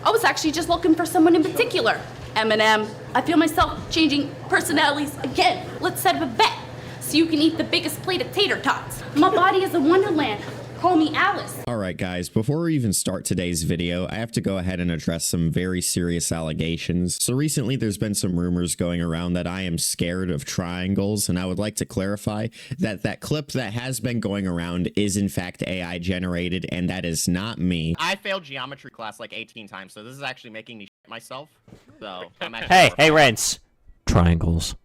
I was actually just looking for someone in particular. Eminem. I feel myself changing personalities again. Let's set up a bet so you can eat the biggest plate of tater tots. My body is a wonderland. Call me Alice. Alright guys, before we even start today's video, I have to go ahead and address some very serious allegations. So recently there's been some rumors going around that I am scared of triangles, and I would like to clarify that that clip that has been going around is in fact AI generated, and that is not me. I failed geometry class like 18 times, so this is actually making me shit myself. So I'm actually Hey, Rents. Triangles.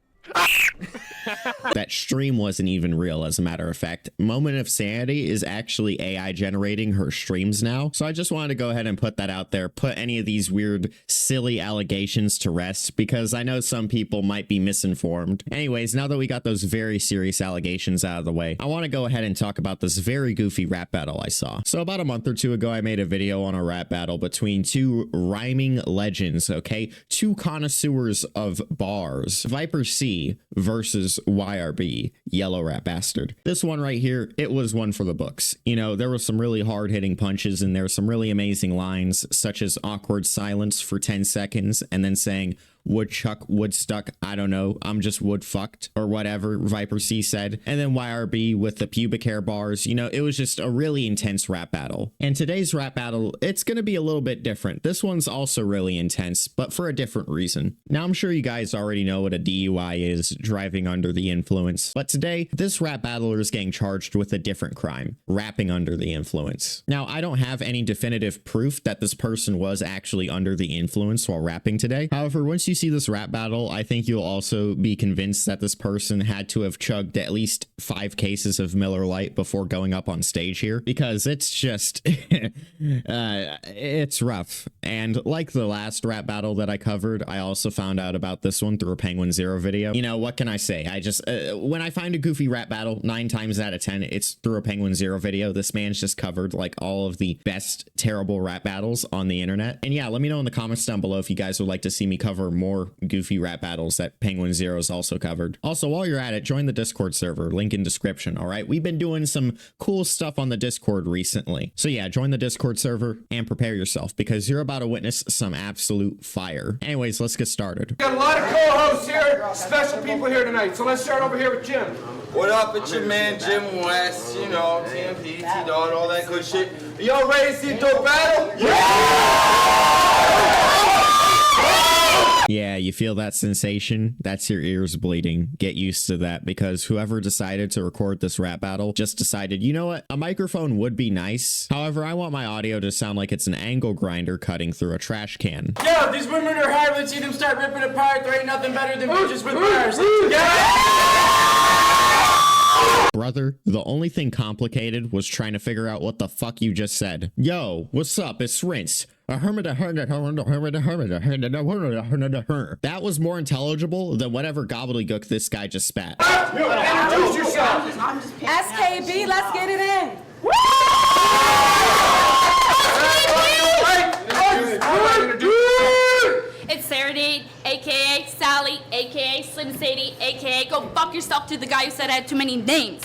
That stream wasn't even real, as a matter of fact. Moment of Sanity is actually AI generating her streams now. So I just wanted to go ahead and put that out there, put any of these weird, silly allegations to rest, because I know some people might be misinformed. Anyways, now that we got those very serious allegations out of the way, I want to go ahead and talk about this very goofy rap battle I saw. So about a month or two ago, I made a video on a rap battle between two rhyming legends, okay? Two connoisseurs of bars. Viper C versus YRB, Yellow Rat Bastard. This one right here, it was one for the books. You know, there were some really hard-hitting punches and there were some really amazing lines, such as awkward silence for 10 seconds and then saying, woodchuck, woodstuck, I don't know, I'm just wood fucked, or whatever Viper C said. And then YRB with the pubic hair bars. You know, it was just a really intense rap battle. And today's rap battle, it's gonna be a little bit different. This one's also really intense, but for a different reason. Now, I'm sure you guys already know what a DUI is, driving under the influence. But today, this rap battler is getting charged with a different crime, rapping under the influence. Now, I don't have any definitive proof that this person was actually under the influence while rapping today. However, once you see this rap battle, I think you'll also be convinced that this person had to have chugged at least 5 cases of Miller Lite before going up on stage here, because it's just it's rough. And like the last rap battle that I covered, I also found out about this one through a Penguin Zero video. You know, what can I say? I just when I find a goofy rap battle, 9 times out of 10 it's through a Penguin Zero video. This man's just covered like all of the best terrible rap battles on the internet. And yeah, let me know in the comments down below if you guys would like to see me cover more goofy rap battles that Penguin Zero's also covered. Also, while you're at it, join the Discord server, link in description. All right, we've been doing some cool stuff on the Discord recently, so yeah, join the Discord server and prepare yourself, because you're about to witness some absolute fire. Anyways, let's get started. Got a lot of co-hosts here, special people here tonight, so let's start over here with Jim. What up, it's your man Jim West, you know, TMP, T-Dot, all that good shit. Y'all ready to see a dope battle? Yeah, you feel that sensation? That's your ears bleeding. Get used to that, because whoever decided to record this rap battle just decided, you know what? A microphone would be nice. However, I want my audio to sound like it's an angle grinder cutting through a trash can. Yo, these women are hard. Let's see them start ripping apart. There ain't nothing better than bitches with bars. Brother, the only thing complicated was trying to figure out what the fuck you just said. Yo, what's up? It's Rinse. That was more intelligible than whatever gobbledygook this guy just spat. Introduce yourself. SKB, let's get it in. It's Serenade, aka Sally, aka Slim Sadie, aka go fuck yourself to the guy who said I had too many names.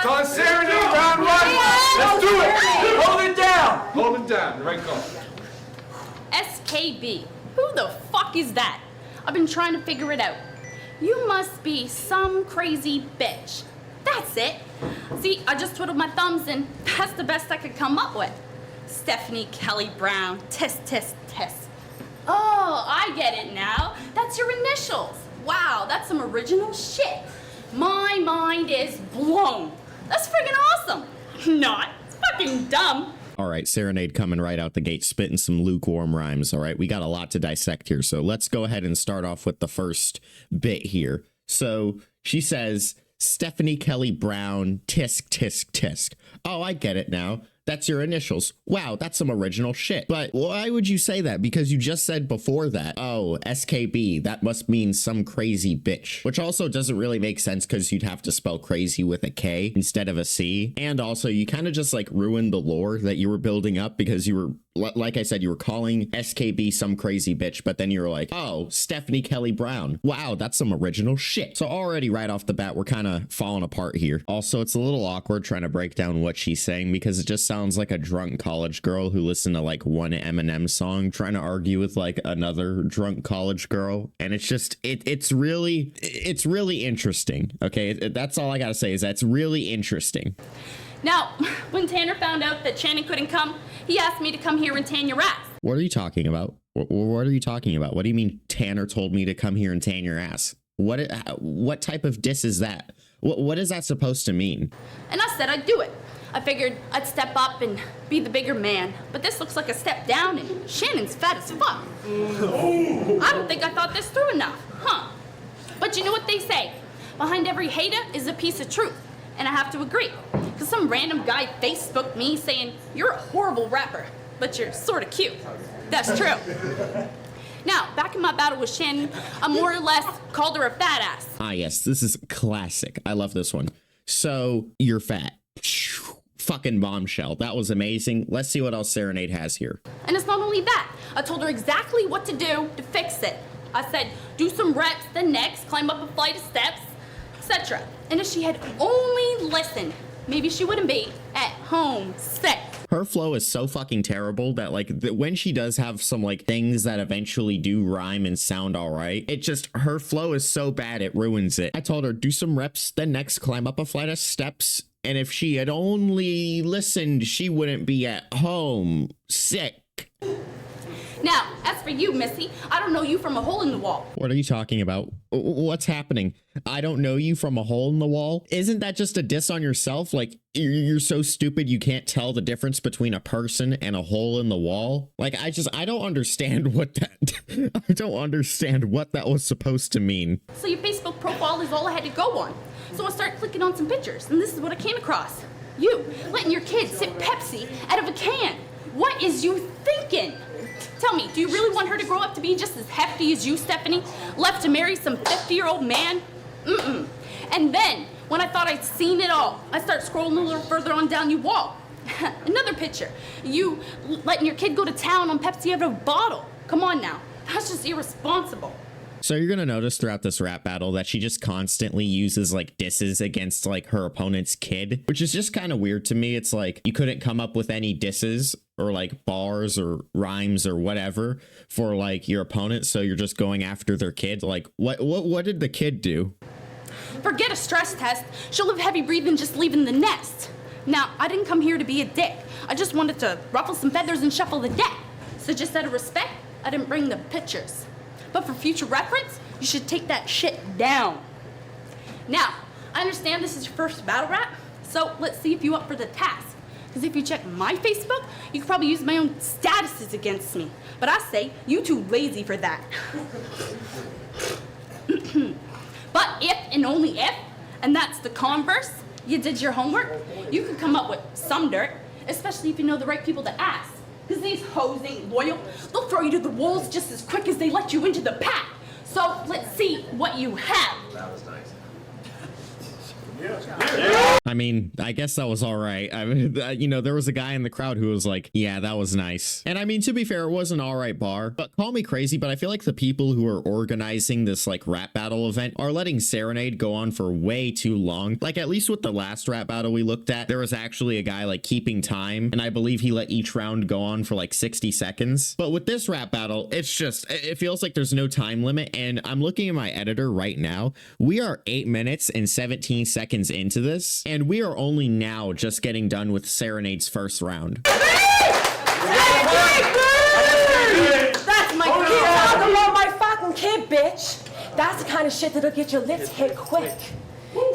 Call Serenade round 1. Let's do it. Hold it down. Hold it down. The right call. SKB. Who the fuck is that? I've been trying to figure it out. You must be some crazy bitch. That's it. See, I just twiddled my thumbs and that's the best I could come up with. Stephanie Kelly Brown. Test, test, test. Oh, I get it now. That's your initials. Wow, that's some original shit. My mind is blown. That's freaking awesome. Not. It's fucking dumb. All right, Serenade coming right out the gate, spitting some lukewarm rhymes. All right, we got a lot to dissect here, so let's go ahead and start off with the first bit here. So she says, Stephanie Kelly Brown, tisk, tisk, tisk. Oh, I get it now. That's your initials. Wow, that's some original shit. But why would you say that? Because you just said before that, oh, SKB, that must mean some crazy bitch. Which also doesn't really make sense, because you'd have to spell crazy with a K instead of a C. And also, you kind of just like ruined the lore that you were building up, because you were like I said, you were calling SKB some crazy bitch, but then you were like, oh, Stephanie Kelly Brown. Wow, that's some original shit. So already right off the bat, we're kind of falling apart here. Also, it's a little awkward trying to break down what she's saying because it just sounds like a drunk college girl who listened to like one Eminem song trying to argue with like another drunk college girl. And it's just, it's really interesting. Okay, that's all I gotta say is that's really interesting. Now, when Tanner found out that Shannon couldn't come, he asked me to come here and tan your ass. What are you talking about? What are you talking about? What do you mean Tanner told me to come here and tan your ass? What type of diss is that? What is that supposed to mean? And I said I'd do it. I figured I'd step up and be the bigger man, but this looks like a step down and Shannon's fat as fuck. I don't think I thought this through enough, huh? But you know what they say? Behind every hater is a piece of truth. And I have to agree, because some random guy Facebooked me saying, you're a horrible rapper, but you're sort of cute. That's true. Now, back in my battle with Shannon, I more or less called her a fat ass. Ah, yes, this is classic. I love this one. So, you're fat. Fucking bombshell. That was amazing. Let's see what else Serenade has here. And it's not only that. I told her exactly what to do to fix it. I said, do some reps, then next, climb up a flight of steps, etc. And if she had only listened, maybe she wouldn't be at home sick. Her flow is so fucking terrible that like when she does have some like things that eventually do rhyme and sound all right, it just, her flow is so bad it ruins it. I told her do some reps, then next climb up a flight of steps. And if she had only listened, she wouldn't be at home sick. Now, as for you, Missy, I don't know you from a hole in the wall. What are you talking about? What's happening? I don't know you from a hole in the wall? Isn't that just a diss on yourself? Like, you're so stupid you can't tell the difference between a person and a hole in the wall? Like, I don't understand what that... I don't understand what that was supposed to mean. So your Facebook profile is all I had to go on. So I started clicking on some pictures, and this is what I came across. You, letting your kid sip Pepsi out of a can. What is you thinking? Tell me, do you really want her to grow up to be just as hefty as you, Stephanie? Left to marry some 50-year-old man? Mm-mm. And then, when I thought I'd seen it all, I start scrolling a little further on down your wall. Another picture. You letting your kid go to town on Pepsi out of a bottle. Come on now. That's just irresponsible. So you're gonna notice throughout this rap battle that she just constantly uses like disses against like her opponent's kid, which is just kind of weird to me. It's like you couldn't come up with any disses or like bars or rhymes or whatever for like your opponent, so you're just going after their kid. Like what did the kid do? Forget a stress test. She'll live heavy breathing just leaving the nest. Now, I didn't come here to be a dick. I just wanted to ruffle some feathers and shuffle the deck. So just out of respect, I didn't bring the pictures. But for future reference, you should take that shit down. Now, I understand this is your first battle rap, so let's see if you're up for the task. Because if you check my Facebook, you could probably use my own statuses against me. But I say, you too lazy for that. But if and only if, and that's the converse, you did your homework, you could come up with some dirt, especially if you know the right people to ask. Because these hoes ain't loyal. They'll throw you to the wolves just as quick as they let you into the pack. So let's see what you have. That was nice. I mean, I guess that was all right. I mean, you know, there was a guy in the crowd who was like, yeah, that was nice. And I mean, to be fair, it was an all right bar. But call me crazy, but I feel like the people who are organizing this like rap battle event are letting Serenade go on for way too long. Like, at least with the last rap battle we looked at, there was actually a guy like keeping time. And I believe he let each round go on for like 60 seconds. But with this rap battle, it's just, it feels like there's no time limit. And I'm looking at my editor right now. We are 8 minutes and 17 seconds into this, and we are only now just getting done with Serenade's first round. That's my kid. Talk about my fucking kid, bitch. That's the kind of shit that'll get your lips hit quick.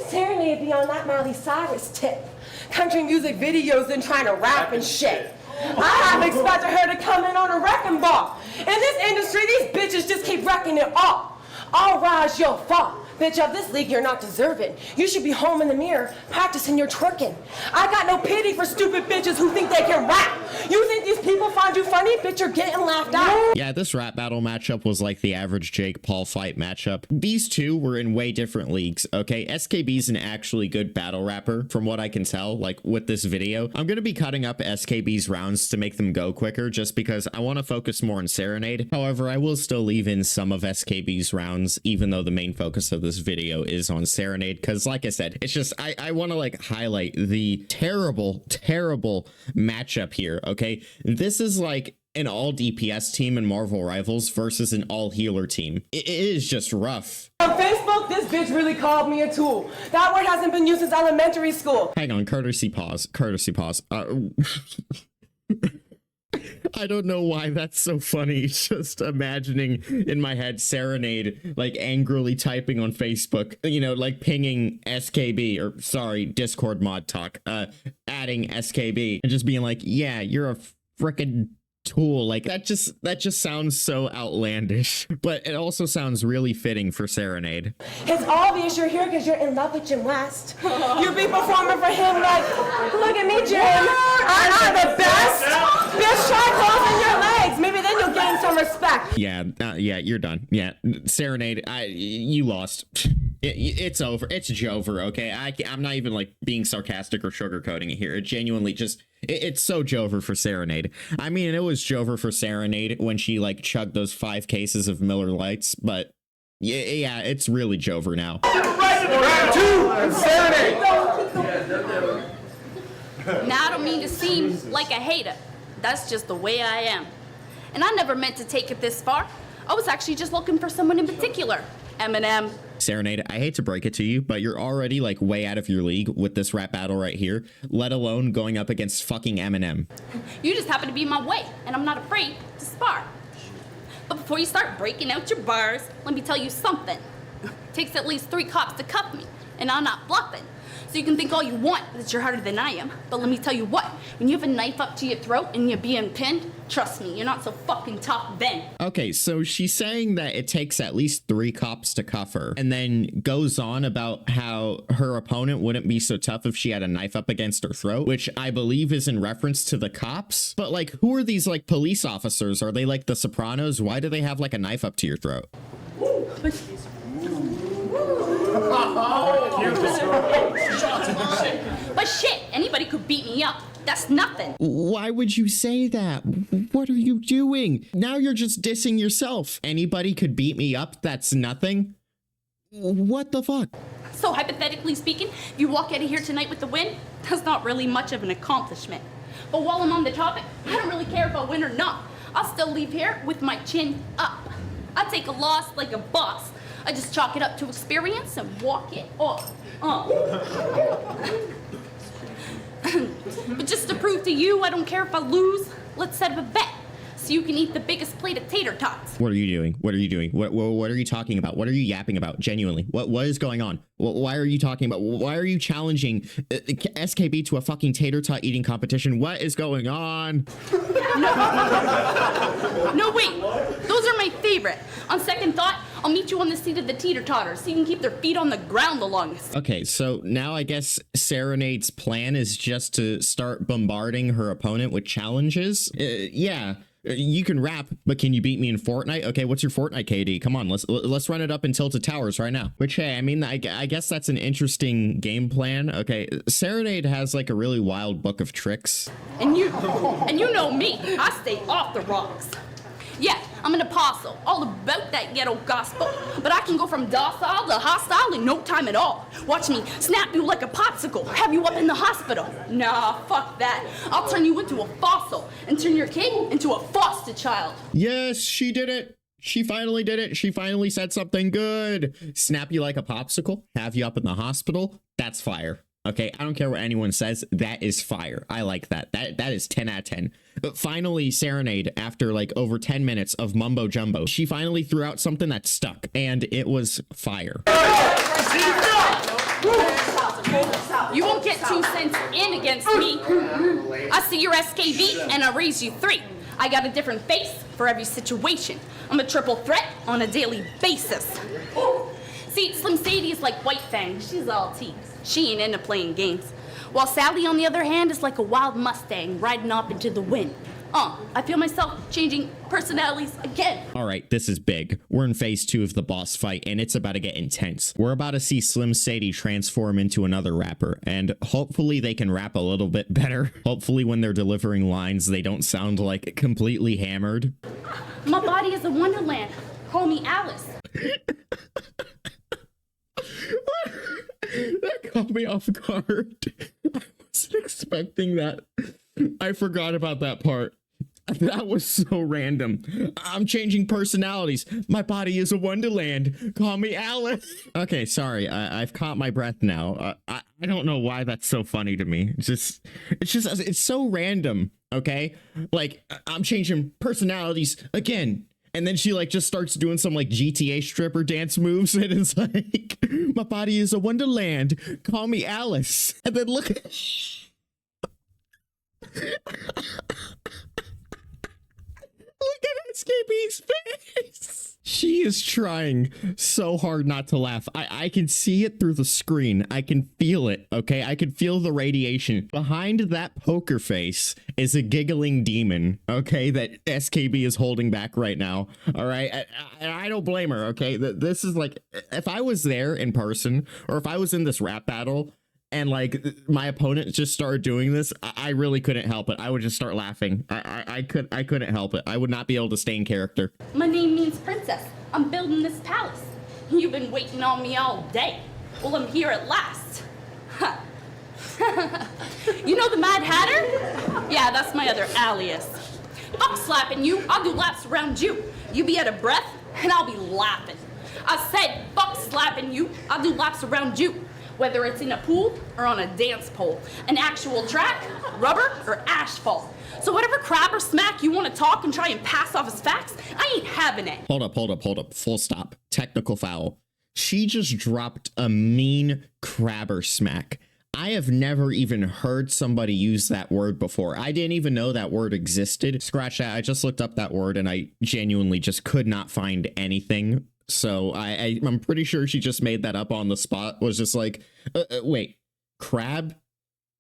Serenade be on that Miley Cyrus tip. Country music videos and trying to rap and shit. I have expected her to come in on a wrecking ball. In this industry, these bitches just keep wrecking it all. All rise your fault. Bitch, of this league, you're not deserving. You should be home in the mirror, practicing your twerking. I got no pity for stupid bitches who think they can rap. You think these people find found you funny, bitch, you're getting laughed at. Yeah, this rap battle matchup was like the average Jake Paul fight matchup. These two were in way different leagues, okay? SKB's an actually good battle rapper, from what I can tell, like with this video. I'm gonna be cutting up SKB's rounds to make them go quicker, just because I want to focus more on Serenade. However, I will still leave in some of SKB's rounds, even though the main focus of this video is on Serenade, because like I said, it's just, I want to like highlight the terrible matchup here, okay? This is like an all DPS team in Marvel Rivals versus an all healer team. It is just rough. On Facebook, this bitch really called me a tool. That word hasn't been used since elementary school. Hang on, courtesy pause. I don't know why that's so funny. Just imagining in my head Serenade like angrily typing on Facebook, you know, like pinging SKB, or sorry, Discord mod talk, adding SKB and just being like, yeah, you're a frickin' tool. Like that just sounds so outlandish, but it also sounds really fitting for Serenade. It's obvious you're here because you're in love with Jim West. You be performing for him like, look at me, Jim. I'm the best. Bitch, try closing your legs. Maybe then you'll gain some respect. Yeah, you're done. Yeah, Serenade, you lost. It's over. It's Jover, okay? I'm not even like being sarcastic or sugarcoating it here. It genuinely just, it's so Jover for Serenade. I mean, it was Jover for Serenade when she like chugged those 5 cases of Miller Lights, but yeah, it's really Jover now. Round 2, Serenade. Now, I don't mean to seem like a hater. That's just the way I am. And I never meant to take it this far. I was actually just looking for someone in particular. Eminem. Serenade, I hate to break it to you, but you're already like way out of your league with this rap battle right here, let alone going up against fucking Eminem. You just happen to be my way, and I'm not afraid to spar. But before you start breaking out your bars, let me tell you something. It takes at least 3 cops to cuff me, and I'm not bluffing. So you can think all you want that you're harder than I am, but let me tell you what, when you have a knife up to your throat and you're being pinned, trust me, you're not so fucking tough then. Okay, so she's saying that it takes at least 3 cops to cuff her, and then goes on about how her opponent wouldn't be so tough if she had a knife up against her throat, which I believe is in reference to the cops. But like, who are these like police officers? Are they like the Sopranos? Why do they have like a knife up to your throat? But shit, anybody could beat me up. That's nothing. Why would you say that? What are you doing? Now you're just dissing yourself. Anybody could beat me up. That's nothing. What the fuck? So hypothetically speaking, if you walk out of here tonight with the win, that's not really much of an accomplishment. But while I'm on the topic, I don't really care if I win or not. I'll still leave here with my chin up. I take a loss like a boss. I just chalk it up to experience and walk it off. But just to prove to you I don't care if I lose, let's set up a bet so you can eat the biggest plate of tater tots. What are you doing? What are you doing? What are you talking about? What are you yapping about? Genuinely, what is going on? Why are you talking about? Why are you challenging SKB to a fucking tater tot eating competition? What is going on? No, wait. Those are my favorite. On second thought, I'll meet you on the seat of the teeter-totters so you can keep their feet on the ground the longest. Okay, so now I guess Serenade's plan is just to start bombarding her opponent with challenges. Yeah. You can rap, but can you beat me in Fortnite? Okay, what's your Fortnite KD? Come on, let's run it up in Tilted Towers right now. Which, hey, I mean, I guess that's an interesting game plan. Okay, Serenade has like a really wild book of tricks. And you know me, I stay off the rocks. Yeah, I'm an apostle, all about that ghetto gospel. But I can go from docile to hostile in no time at all. Watch me snap you like a popsicle, have you up in the hospital. Nah, fuck that. I'll turn you into a fossil and turn your kid into a foster child. Yes, she did it. She finally did it. She finally said something good. Snap you like a popsicle, have you up in the hospital. That's fire. Okay, I don't care what anyone says. That is fire. I like that. That is 10 out of 10. But finally, Serenade, after like over 10 minutes of mumbo jumbo, she finally threw out something that stuck, and it was fire. You won't get 2 cents in against me. I see your SKB and I raise you 3. I got a different face for every situation. I'm a triple threat on a daily basis. See, Slim Sadie is like White Fang. She's all teeth. She ain't into playing games. While Sally, on the other hand, is like a wild Mustang riding off into the wind. I feel myself changing personalities again. All right, this is big. We're in phase 2 of the boss fight, and it's about to get intense. We're about to see Slim Sadie transform into another rapper, and hopefully they can rap a little bit better. Hopefully when they're delivering lines, they don't sound like completely hammered. My body is a wonderland. Call me Alice. That caught me off guard. I wasn't expecting that. I forgot about that part. That was so random. I'm changing personalities. My body is a wonderland. Call me Alice. Okay, sorry. I've caught my breath now. I don't know why that's so funny to me. It's so random. Okay, like I'm changing personalities again. And then she like just starts doing some like GTA stripper dance moves, and it's like, my body is a wonderland. Call me Alice. And then look at look at SKB's face. She is trying so hard not to laugh. I can see it through the screen. I can feel it, okay? I can feel the radiation. Behind that poker face is a giggling demon, okay, that SKB is holding back right now, all right? I don't blame her, okay? This is like, if I was there in person, or if I was in this rap battle, and like my opponent just started doing this, I really couldn't help it. I would just start laughing. I couldn't help it. I would not be able to stay in character. My name means princess. I'm building this palace. You've been waiting on me all day. Well, I'm here at last. You know the Mad Hatter? Yeah, that's my other alias. Fuck slapping you. I'll do laps around you. You be out of breath, and I'll be laughing. I said fuck slapping you. I'll do laps around you. Whether it's in a pool or on a dance pole, an actual track, rubber, or asphalt. So whatever crap or smack you want to talk and try and pass off as facts, I ain't having it. Hold up. Full stop. Technical foul. She just dropped a mean crabber smack. I have never even heard somebody use that word before. I didn't even know that word existed. Scratch that. I just looked up that word and I genuinely just could not find anything. So I'm pretty sure she just made that up on the spot. Was just like, wait, crab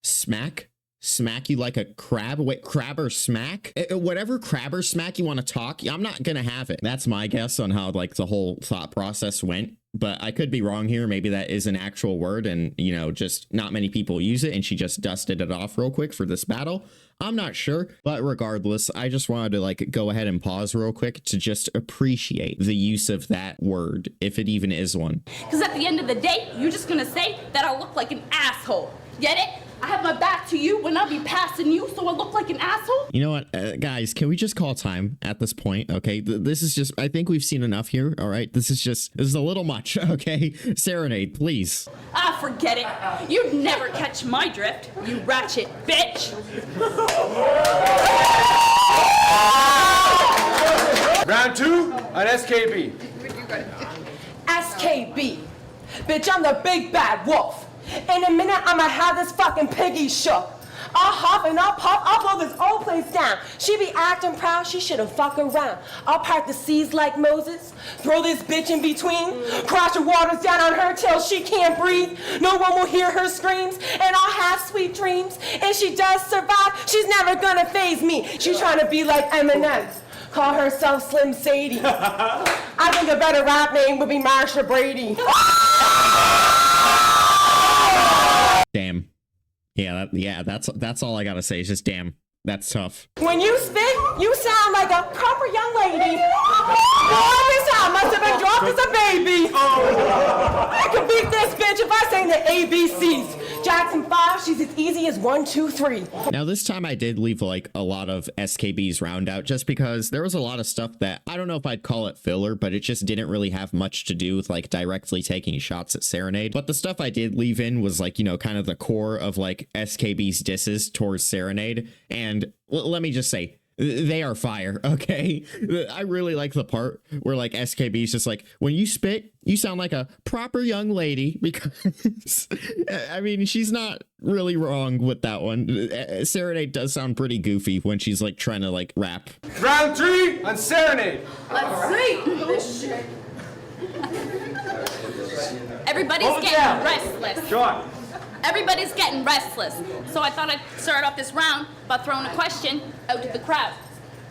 smack? Smack you like a crab? Wait, crab or smack? Whatever crab or smack you want to talk, I'm not gonna have it. That's my guess on how like the whole thought process went. But I could be wrong here. Maybe that is an actual word and, you know, just not many people use it and she just dusted it off real quick for this battle. I'm not sure. But regardless, I just wanted to like go ahead and pause real quick to just appreciate the use of that word, if it even is one. Because at the end of the day, you're just gonna say that I look like an asshole. Get it? I have my back to you when I be passing you, so I look like an asshole? You know what, guys, can we just call time at this point, okay? This is just, I think we've seen enough here, all right? This is a little much, okay? Serenade, please. Ah, forget it. You'd never catch my drift, you ratchet bitch. Round 2 on SKB. SKB. Bitch, I'm the big bad wolf. In a minute, I'ma have this fucking piggy shook. I'll huff and I'll puff, I'll blow this old place down. She be acting proud, she shouldn't fuck around. I'll part the seas like Moses, throw this bitch in between, crash the waters down on her till she can't breathe. No one will hear her screams, and I'll have sweet dreams. And she does survive, she's never gonna faze me. She's trying to be like Eminem. Call herself Slim Sadie. I think a better rap name would be Marsha Brady. Damn. Yeah, that's all I gotta say. It's just damn. That's tough. When you spit, you sound like a proper young lady. Boy, this sound must have been dropped as a baby. I could beat this bitch if I sang the ABCs. Jackson 5, she's as easy as 1, 2, 3. Now this time I did leave like a lot of SKB's round out just because there was a lot of stuff that I don't know if I'd call it filler, but it just didn't really have much to do with like directly taking shots at Serenade. But the stuff I did leave in was like, you know, kind of the core of like SKB's disses towards Serenade. And let me just say, they are fire, okay? I really like the part where like SKB is just like, when you spit, you sound like a proper young lady, because I mean, she's not really wrong with that one. Serenade does sound pretty goofy when she's like trying to like rap. Round 3 on Serenade. Let's see this shit. Everybody's Hold it getting down. restless. John. Everybody's getting restless, so I thought I'd start off this round by throwing a question out to the crowd.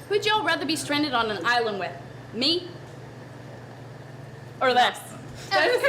Who'd y'all rather be stranded on an island with? Me? Or this? That's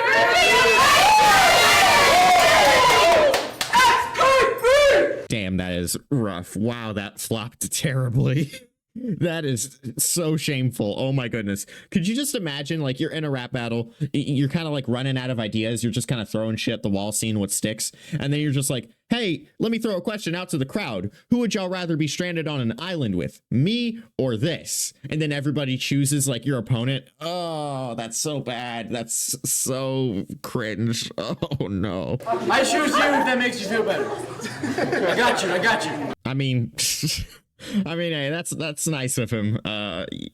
good! Damn, that is rough. Wow, that flopped terribly. That is so shameful. Oh my goodness. Could you just imagine, like, you're in a rap battle, you're kind of like running out of ideas, you're just kind of throwing shit at the wall, seeing what sticks, and then you're just like, hey, let me throw a question out to the crowd. Who would y'all rather be stranded on an island with, me or this? And then everybody chooses, like, your opponent. Oh, that's so bad. That's so cringe. Oh no. I choose you if that makes you feel better. I got you. I mean, hey, that's nice of him.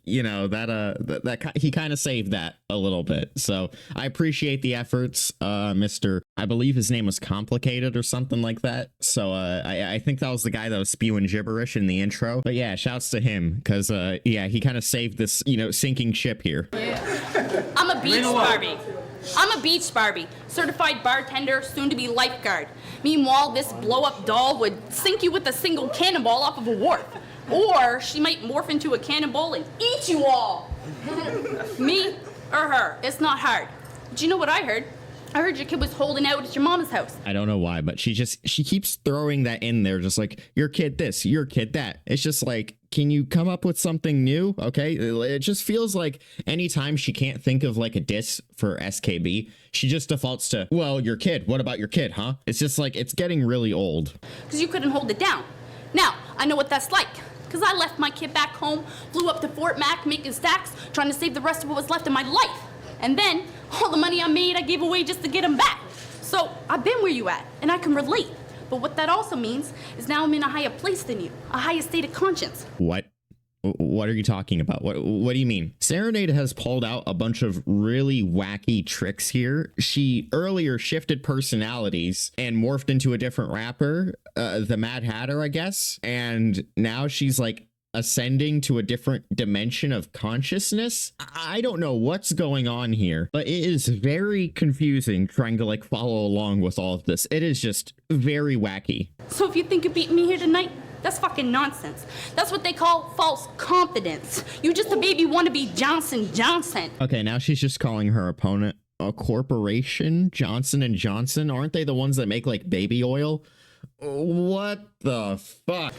You know, that he kind of saved that a little bit. So I appreciate the efforts, Mr. I believe his name was Complicated or something like that. So I think that was the guy that was spewing gibberish in the intro. But yeah, shouts to him because yeah, he kind of saved this, you know, sinking ship here. I'm a beach Barbie. I'm a beach Barbie, certified bartender, soon to be lifeguard. Meanwhile, this blow-up doll would sink you with a single cannonball off of a wharf. Or she might morph into a cannonball and eat you all. Me or her, it's not hard. But you know what I heard? I heard your kid was holding out at your mama's house. I don't know why, but she keeps throwing that in there, just like, your kid this, your kid that. It's just like, can you come up with something new? Okay. It just feels like anytime she can't think of like a diss for SKB, she just defaults to, well, your kid. What about your kid, huh? It's just like, it's getting really old. Because you couldn't hold it down. Now, I know what that's like. Because I left my kid back home, flew up to Fort Mac, making stacks, trying to save the rest of what was left of my life. And then, all the money I made, I gave away just to get him back. So, I've been where you at, and I can relate. But what that also means is now I'm in a higher place than you, a higher state of conscience. What? What are you talking about? What do you mean? Serenade has pulled out a bunch of really wacky tricks here. She earlier shifted personalities and morphed into a different rapper, the Mad Hatter, I guess. And now she's like ascending to a different dimension of consciousness. I don't know what's going on here, but it is very confusing trying to like follow along with all of this. It is just very wacky. So if you think you're beating me here tonight, that's fucking nonsense. That's what they call false confidence. You just a baby wannabe Johnson Johnson. Okay, now she's just calling her opponent a corporation, Johnson & Johnson. Aren't they the ones that make like baby oil? What the fuck?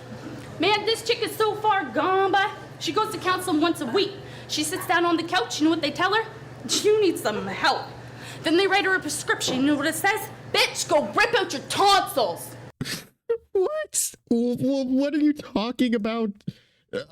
Man, this chick is so far gone by. She goes to counseling once a week. She sits down on the couch, you know what they tell her? You need some help. Then they write her a prescription, you know what it says? Bitch, go rip out your tonsils. What are you talking about?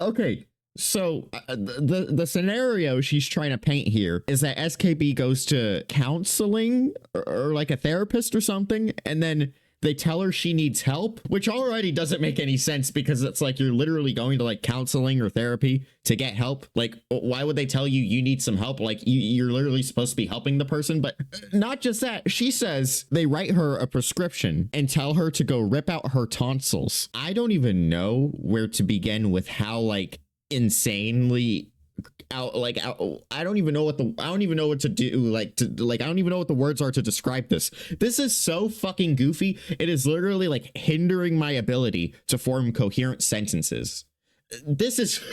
Okay, so the scenario she's trying to paint here is that SKB goes to counseling or like a therapist or something, and then they tell her she needs help, which already doesn't make any sense because it's like you're literally going to like counseling or therapy to get help. Like, why would they tell you you need some help? Like, you're literally supposed to be helping the person. But not just that, she says they write her a prescription and tell her to go rip out her tonsils. I don't even know where to begin with how like insanely I don't even know what to do. I don't even know what the words are to describe this. This is so fucking goofy. It is literally like hindering my ability to form coherent sentences. This is,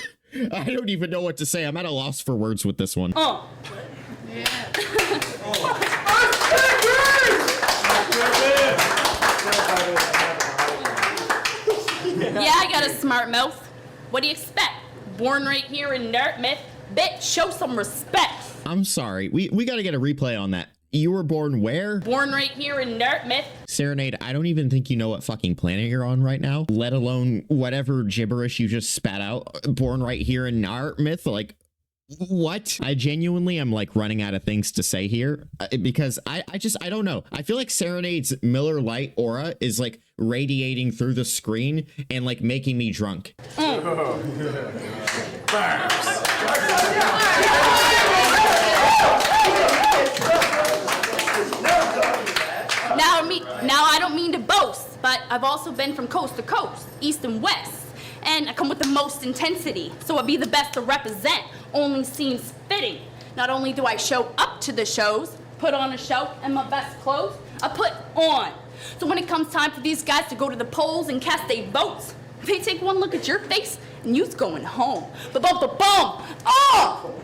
I don't even know what to say. I'm at a loss for words with this one. Oh. Yeah, I got a smart mouth. What do you expect? Born right here in Dartmouth. Bitch, show some respect. I'm sorry. We got to get a replay on that. You were born where? Born right here in Dartmouth. Serenade, I don't even think you know what fucking planet you're on right now, let alone whatever gibberish you just spat out. Born right here in Dartmouth, like, what? I genuinely am like running out of things to say here because I don't know. I feel like Serenade's Miller Lite aura is like radiating through the screen and like making me drunk. Now I don't mean to boast, but I've also been from coast to coast, east and west, and I come with the most intensity, so I'd be the best to represent. Only seems fitting. Not only do I show up to the shows, put on a show, and my best clothes, I put on. So when it comes time for these guys to go to the polls and cast their votes, they take one look at your face and you's going home. Ba-bum-ba-bum! Oh!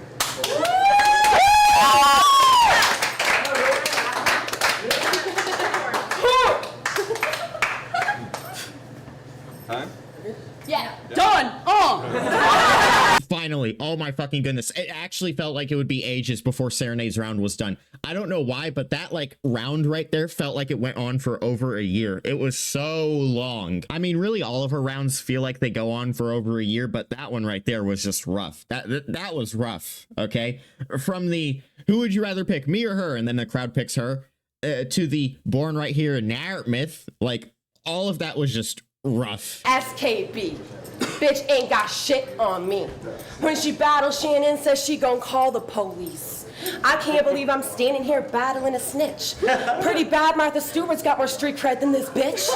Time? Yeah, done! Finally, oh my fucking goodness. It actually felt like it would be ages before Serenade's round was done. I don't know why, but that like round right there felt like it went on for over a year. It was so long. I mean, really all of her rounds feel like they go on for over a year, but that one right there was just rough. That was rough, okay? From the, who would you rather pick, me or her? And then the crowd picks her, to the born right here in Narrowmouth, like all of that was just rough. SKB. Bitch ain't got shit on me. When she battles, Shannon says she gon' call the police. I can't believe I'm standing here battling a snitch. Pretty bad Martha Stewart's got more street cred than this bitch.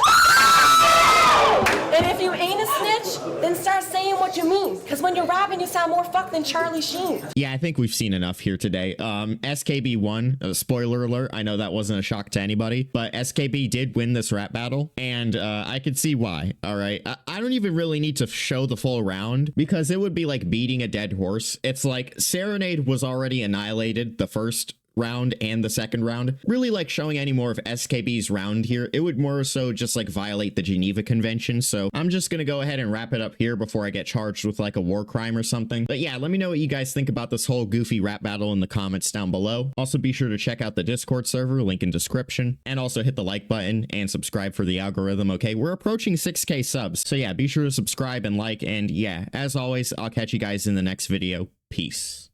And if you ain't a snitch, then start saying what you mean. Cause when you're rapping, you sound more fucked than Charlie Sheen. Yeah, I think we've seen enough here today. SKB won. Spoiler alert. I know that wasn't a shock to anybody, but SKB did win this rap battle, and I could see why. All right. I don't even really need to show the full round because it would be like beating a dead horse. It's like Serenade was already annihilated the first round and the second round. Really like showing any more of SKB's round here, it would more so just like violate the Geneva Convention. So I'm just gonna go ahead and wrap it up here before I get charged with like a war crime or something. But yeah, let me know what you guys think about this whole goofy rap battle in the comments down below. Also be sure to check out the Discord server, link in description, and also hit the like button and subscribe for the algorithm. Okay, we're approaching 6K subs, so yeah, be sure to subscribe and like, and yeah, as always, I'll catch you guys in the next video. Peace.